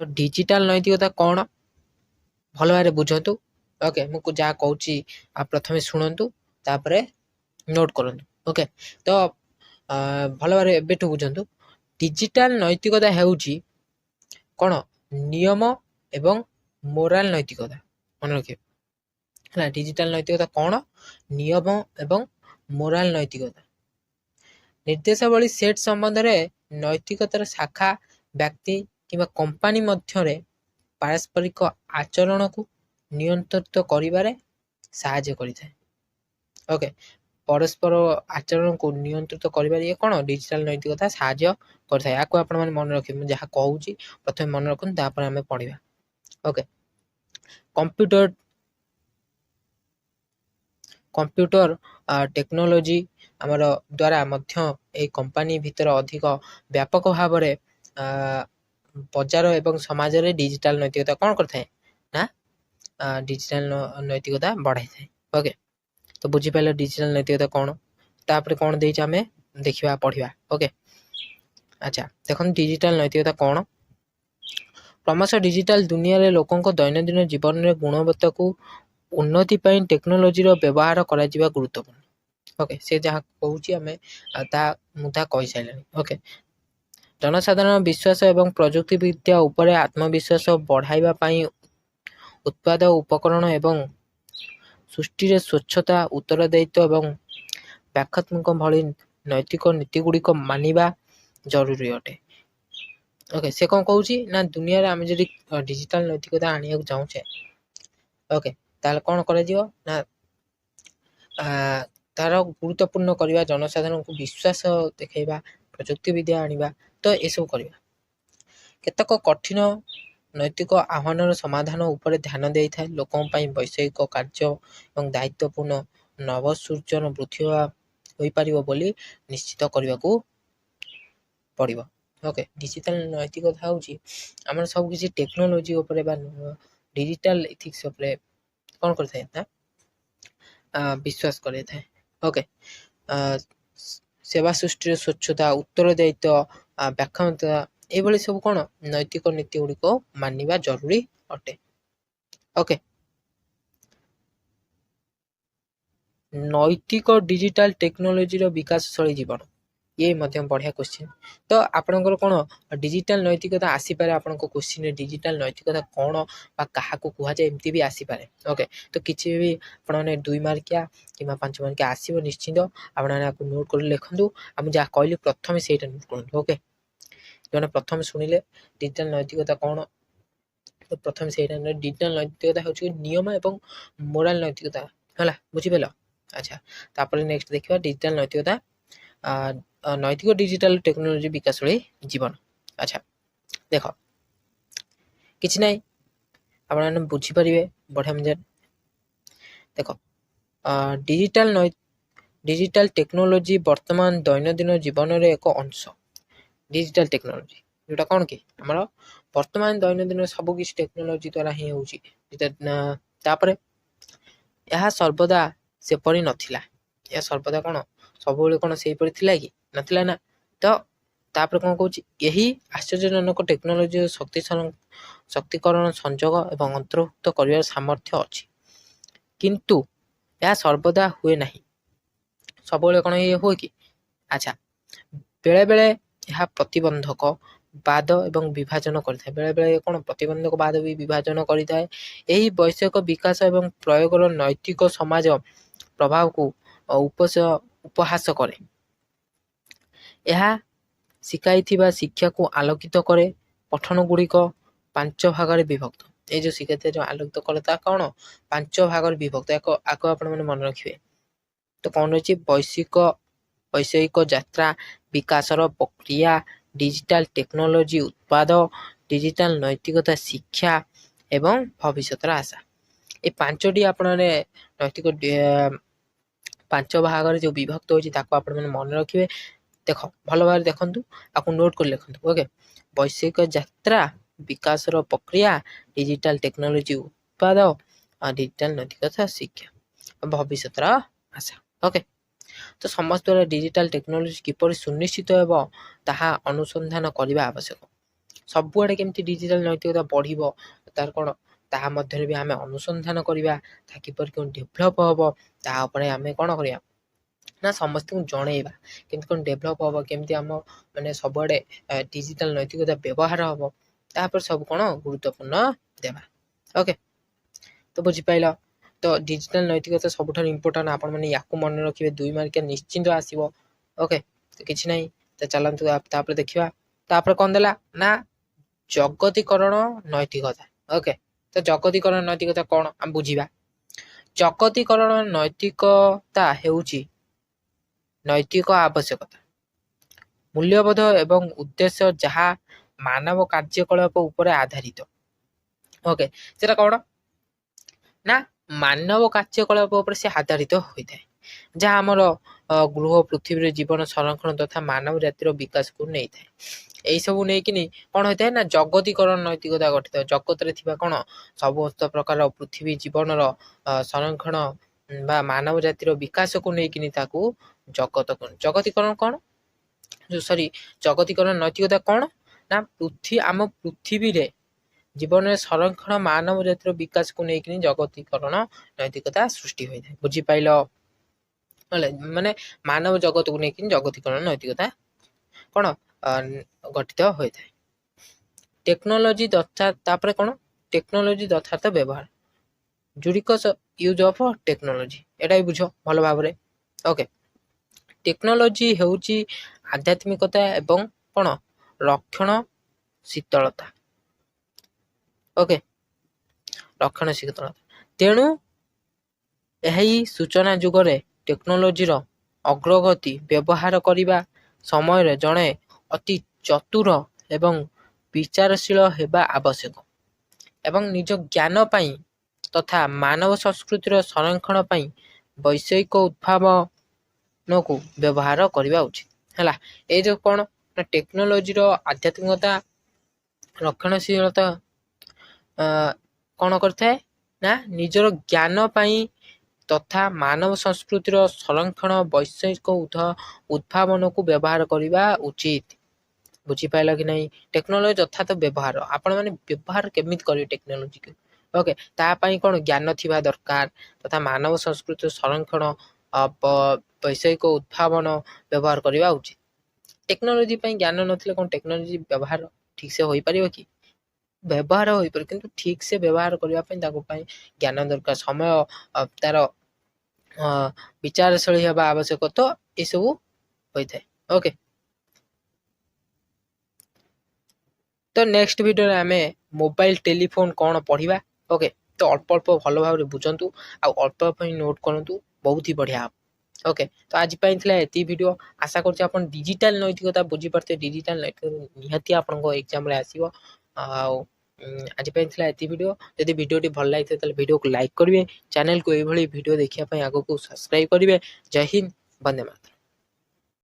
तो डिजिटल नैतिकता कौन भल भाव बुझतु। ओके मुझे जहाँ कहूँ आप प्रथम शुणु तापर नोट करूँ। ओके तो भल भाव एबेठू बुझतु डिजिटल नैतिकता हेउची कौन नियम एवं मोराल नैतिकता मन रखिए है। डिजिटल नैतिकता कौन नियम एवं मोराल नैतिकता निर्देशावली सेट संबंध में नैतिकतार शाखा व्यक्ति किंवा कंपनी मध्य पारस्परिक आचरण को नियंत्रित करिबारे साहाय्य करिଥାଏ। ओके परस्पर आचरण को नियंत्रित करिबारे ये कौन डिजिटल नैतिकता साहाय्य करଥାଏ। याको आपण माने मन रखिए मैं जहाँ कहूँ प्रथम मन रखुन तापर आमे पढ़िबा। ओके कंप्यूटर कंप्यूटर टेक्नोलोजी आमर द्वारा मध्य ए कंपनी भितर अधिक व्यापक भाव में बजार एवं समाज रे डिजिटल नैतिकता कौन करଥାଏ ना डिजिटल नैतिकता बढ़ाई थाए। ओके तो बुझी पाले डिजिटल नैतिकता कौन तापर कौन देइछ आमे देखिबा पढ़िबा। ओके अच्छा देखन डिजिटल नैतिकता कौन क्रमशः डिजिटल दुनिया रे लोकों को दैनंदिन जीवन में गुणवत्ता को उन्नति पाई टेक्नोलोजी रो व्यवहार करा जिबा गुरुत्वपूर्ण। ओके से जहाँ कहूँ आमे ता मुदा कहि साइलानी। ओके जनसाधारण विश्वास एवं प्रजुक्ति विद्या उपरे आत्मविश्वास बढ़ाइबा पाई उत्पाद उपकरण एवं सृष्टि स्वच्छता उत्तरदायित्व एवं व्याख्यात्मक भली नैतिक नीति गुड़िक मानिबा जरूरी अटे। ओके से कौन कहूँ ना दुनिया रे आमे जदि डिजिटल नैतिकता आनिया चाहूचे ओके ताले कौन करा जिवो ना तार गुरुत्वपूर्ण करवा जनसाधारण को विश्वास देखा प्रजुक्ति विद्या आनिबा तो ये सब करवा केतक कठिन नैतिक आह्वान समाधान उपर ध्यान दे था लोकों वैषयिक कार्य और दायित्वपूर्ण नवसृजन वृद्धि हो पार बोली निश्चित करने को पड़ो। ओके डिजिटल नैतिकता हूँ आम सब किसी टेक्नोलोजी डिजिटल इथिक्स कौन करता ना विश्वास करे था। ओके सेवा सृष्टि स्वच्छता उत्तरदायित्व व्याख्याता ये सब कौन नैतिक नीति गुड़िक मानिबा जरूरी अटे। ओके नैतिक डिजिटल टेक्नोलोजी रो विकासशील जीवन ये मध्यम बढ़िया क्वेश्चन। तो आपनकर कौन डिजिटल नैतिकता आसी पारे आपन को क्वेश्चन डिजिटल नैतिकता कौन बा काहा को कुहा जाय एमती भी आसी पारे। ओके तो किछि भी आपन ने 2 मार्किया किबा 5 मार्किया आसीबो निश्चित आपन आपको नोट कर लिखंदु हम जा कहली प्रथम सेटा नोट करंतु। ओके जने प्रथम सुनिले डिजिटल नैतिकता कौन तो प्रथम सेटा डिजिटल नैतिकता होछि नियम एवं मोराल नैतिकता हला बुझि पेलो। अच्छा तापर नेक्स्ट देखिबा डिजिटल नैतिकता नैतिक डिजिटल टेक्नोलोजी विकासशील जीवन। अच्छा देख किछि नै आपन बुझी परिबे बढ़िया मजे देख डिजिटल टेक्नोलोजी वर्तमान दैनंदिन जीवन रे एक अंश। डिजिटल टेक्नोलोजी जोटा कौन कि आमर वर्तमान दैनंदिन सब किसी टेक्नोलोजी द्वारा ही होउची तापर यह सर्वदा सेपरी नथिला या सर्वदा कौन सब कौन से परि थिला कि नथिला ना तो तापर कौन कहूँ यही आश्चर्यजनक टेक्नोलोजी शक्तिकरण संजोग एवं अंतर्भुक्त कर सामर्थ्य अच्छी किंतु यह सर्वदा हुए नहीं सब कौन ये हुए कि। अच्छा बेले बेले यह प्रतिबंधक बाद एवं विभाजन करता बेले बेले कौन प्रतिबंधक बाद भी विभाजन करता है यही वैषयिक विकास एवं प्रयोगर नैतिक समाज प्रभाव को उपहास करे यह शिखाई शिक्षा को आलोकित करे पठन गुड़िक 5 भाग विभक्त ये जो शिखाई जो आलोकित करे कौन 5 भाग विभक्त आको आप मन रखिए। तो कौन रही वैषयिक यात्रा विकासर प्रक्रिया डिजिटल टेक्नोलोजी उत्पाद डिजिटल नैतिकता शिक्षा एवं भविष्य आशा ये 5टी आपने नैतिक 5 भाग जो विभक्त होती मन रखिए। देख भल भाव देखु आपको नोट कर लिखु। ओके वैषयिक यात्रा विकासर प्रक्रिया डिजिटल टेक्नोलोजी उत्पाद डिजिटल नैतिकता शिक्षा भविष्य आशा। ओके तो समस्त डिजिटल टेक्नोलोजी किपर सुनिश्चित होब ताहा अनुसंधान करने आवश्यक ସବୁଆଡ଼େ କେମିତି ଡିଜିଟାଲ ନୈତିକତା ବଢ଼ିବ ତାର କ'ଣ ତାହା ମଧ୍ୟରେ ବି ଆମେ ଅନୁସନ୍ଧାନ କରିବା, ତାହା କିପରି କ'ଣ ଡେଭଲପ୍ ହେବ ତାହା ଉପରେ ଆମେ କ'ଣ କରିବା ନା ସମସ୍ତଙ୍କୁ ଜଣେଇବା, କେମିତି କ'ଣ ଡେଭଲପ୍ ହେବ, କେମିତି ଆମ ମାନେ ସବୁଆଡ଼େ ଡିଜିଟାଲ ନୈତିକତା ବ୍ୟବହାର ହେବ, ତାପରେ ସବୁ କ'ଣ ଗୁରୁତ୍ୱପୂର୍ଣ୍ଣ ଦେବା। ଓକେ, ତ ବୁଝିପାରିଲ। ତ ଡିଜିଟାଲ ନୈତିକତା ସବୁଠାରୁ ଇମ୍ପୋର୍ଟାଣ୍ଟ, ଆପଣମାନେ ୟାକୁ ମନେ ରଖିବେ, 2 ମାର୍କିଆ ନିଶ୍ଚିନ୍ତ ଆସିବ। ଓକେ, ତ କିଛି ନାହିଁ, ତ ଚାଲନ୍ତୁ ତାପରେ ଦେଖିବା। ତାପରେ କ'ଣ ଦେଲା ନା ଜଗତୀକରଣ ନୈତିକତା। ଓକେ, ତ ଜଗତୀକରଣ ନୈତିକତା କ'ଣ ଆମେ ବୁଝିବା। ଜଗତୀକରଣ ନୈତିକତା ହେଉଛି ନୈତିକ ଆବଶ୍ୟକତା, ମୂଲ୍ୟବୋଧ ଏବଂ ଉଦ୍ଦେଶ୍ୟ ଯାହା ମାନବ କାର୍ଯ୍ୟକଳାପ ଉପରେ ଆଧାରିତ। ଓକେ, ସେଟା କ'ଣ ନା ମାନବ କାର୍ଯ୍ୟକଳାପ ଉପରେ ସେ ଆଧାରିତ ହୋଇଥାଏ, ଯାହା ଆମର ଗୃହ ପୃଥିବୀରେ ଜୀବନ ସଂରକ୍ଷଣ ତଥା ମାନବ ଜାତିର ବିକାଶକୁ ନେଇଥାଏ। ଏଇସବୁ ନେଇକିନି କ'ଣ ହୋଇଥାଏ ନା ଜଗତୀକରଣ ନୈତିକତା ଗଠିତ। ଜଗତରେ ଥିବା କ'ଣ ସମସ୍ତ ପ୍ରକାର ପୃଥିବୀ ଜୀବନର ସଂରକ୍ଷଣ ବା ମାନବ ଜାତିର ବିକାଶକୁ ନେଇକିନି ତାକୁ ଜଗତୀକରଣ କ'ଣ ଜଗତୀକରଣ ନୈତିକତା କ'ଣ ନା ଆମ ପୃଥିବୀରେ ଜୀବନରେ ସଂରକ୍ଷଣ ମାନବ ଜାତିର ବିକାଶକୁ ନେଇକିନି ଜଗତୀକରଣ ନୈତିକତା ସୃଷ୍ଟି ହୋଇଥାଏ। ବୁଝିପାରିଲ? ମାନେ ମାନବ ଜଗତକୁ ନେଇକିନି ଜଗତୀକରଣ ନୈତିକତା କ'ଣ ଗଠିତ ହୋଇଥାଏ। ଟେକ୍ନୋଲୋଜି ତାପରେ କ'ଣ ଟେକ୍ନୋଲୋଜି ଯଥାର୍ଥ ବ୍ୟବହାର, ଜୁଡିକସ୍ ୟୁଜ୍ ଅଫ୍ ଟେକ୍ନୋଲୋଜି, ଏଇଟା ବି ବୁଝ ଭଲ ଭାବରେ। ଓକେ, ଟେକ୍ନୋଲୋଜି ହେଉଛି ଆଧ୍ୟାତ୍ମିକତା ଏବଂ କ'ଣ ରକ୍ଷଣଶୀଳତା। ଓକେ, ରକ୍ଷଣଶୀଳତା। ତେଣୁ ଏହି ସୂଚନା ଯୁଗରେ ଟେକ୍ନୋଲୋଜିର ଅଗ୍ରଗତି ବ୍ୟବହାର କରିବା ସମୟରେ ଜଣେ ଅତି ଚତୁର ଏବଂ ବିଚାରଶୀଳ ହେବା ଆବଶ୍ୟକ ଏବଂ ନିଜ ଜ୍ଞାନ ପାଇଁ ତଥା ମାନବ ସଂସ୍କୃତିର ସଂରକ୍ଷଣ ପାଇଁ ବୈଷୟିକ ଉଦ୍ଭାବନକୁ ବ୍ୟବହାର କରିବା ଉଚିତ। ହେଲା, ଏଇ ଯେଉଁ କ'ଣ ନା ଟେକ୍ନୋଲୋଜିର ଆଧ୍ୟାତ୍ମିକତା ରକ୍ଷଣଶୀଳତା କ'ଣ କରିଥାଏ ନା ନିଜର ଜ୍ଞାନ ପାଇଁ ତଥା ମାନବ ସଂସ୍କୃତିର ସଂରକ୍ଷଣ ବୈଷୟିକ ଉଦ୍ଭାବନକୁ ବ୍ୟବହାର କରିବା ଉଚିତ। ବୁଝିପାରିଲ କି ନାହିଁ? ଟେକ୍ନୋଲୋଜି ଯଥାର୍ଥ ବ୍ୟବହାର, ଆପଣମାନେ ବ୍ୟବହାର କେମିତି କରିବେ ଟେକ୍ନୋଲୋଜିକୁ? ଓକେ, ତା ପାଇଁ କ'ଣ ଜ୍ଞାନ ଥିବା ଦରକାର ତଥା ମାନବ ସଂସ୍କୃତିର ସଂରକ୍ଷଣ ବୈଷୟିକ ଉଦ୍ଭାବନ ବ୍ୟବହାର କରିବା ଉଚିତ। ଟେକ୍ନୋଲୋଜି ପାଇଁ ଜ୍ଞାନ ନଥିଲେ କ'ଣ ଟେକ୍ନୋଲୋଜି ବ୍ୟବହାର ଠିକ୍ ସେ ହୋଇପାରିବ କି? ବ୍ୟବହାର ହୋଇପାରେ, କିନ୍ତୁ ଠିକ୍ ସେ ବ୍ୟବହାର କରିବା ପାଇଁ ତାଙ୍କ ପାଇଁ ଜ୍ଞାନ ଦରକାର, ସମୟ ତାର ବିଚାରଶୀଳ ହେବା ଆବଶ୍ୟକ। ତ ଏସବୁ ହୋଇଥାଏ। ଓକେ, ତ ନେକ୍ସଟ ଭିଡ଼ିଓରେ ଆମେ ମୋବାଇଲ ଟେଲିଫୋନ କ'ଣ ପଢ଼ିବା। ଓକେ, ତ ଅଳ୍ପ ଭଲ ଭାବରେ ବୁଝନ୍ତୁ ଆଉ ଅଳ୍ପ ହିଁ ନୋଟ୍ କରନ୍ତୁ, ବହୁତ ହି ବଢ଼ିଆ ହେବ। ଓକେ, ତ ଆଜି ପାଇଁ ଥିଲା ଏତିକି ଭିଡ଼ିଓ। ଆଶା କରୁଛି ଆପଣ ଡିଜିଟାଲ ନୈତିକତା ବୁଝିପାରୁଥିବେ। ଡିଜିଟାଲ ନୈତିକତା ନିହାତି ଆପଣଙ୍କ ଏକ୍ଜାମରେ ଆସିବ। ଆଉ ଆଜି ପାଇଁ ଥିଲା ଏତିକି ଭିଡ଼ିଓ। ଯଦି ଭିଡ଼ିଓଟି ଭଲ ଲାଗିଥାଏ ତାହେଲେ ଭିଡ଼ିଓକୁ ଲାଇକ୍ କରିବେ, ଚ୍ୟାନେଲକୁ ଏଇଭଳି ଭିଡ଼ିଓ ଦେଖିବା ପାଇଁ ଆଗକୁ ସବସ୍କ୍ରାଇବ୍ କରିବେ। ଜୟ ହିନ୍ଦ, ବନ୍ଦେ ମାତରମ୍।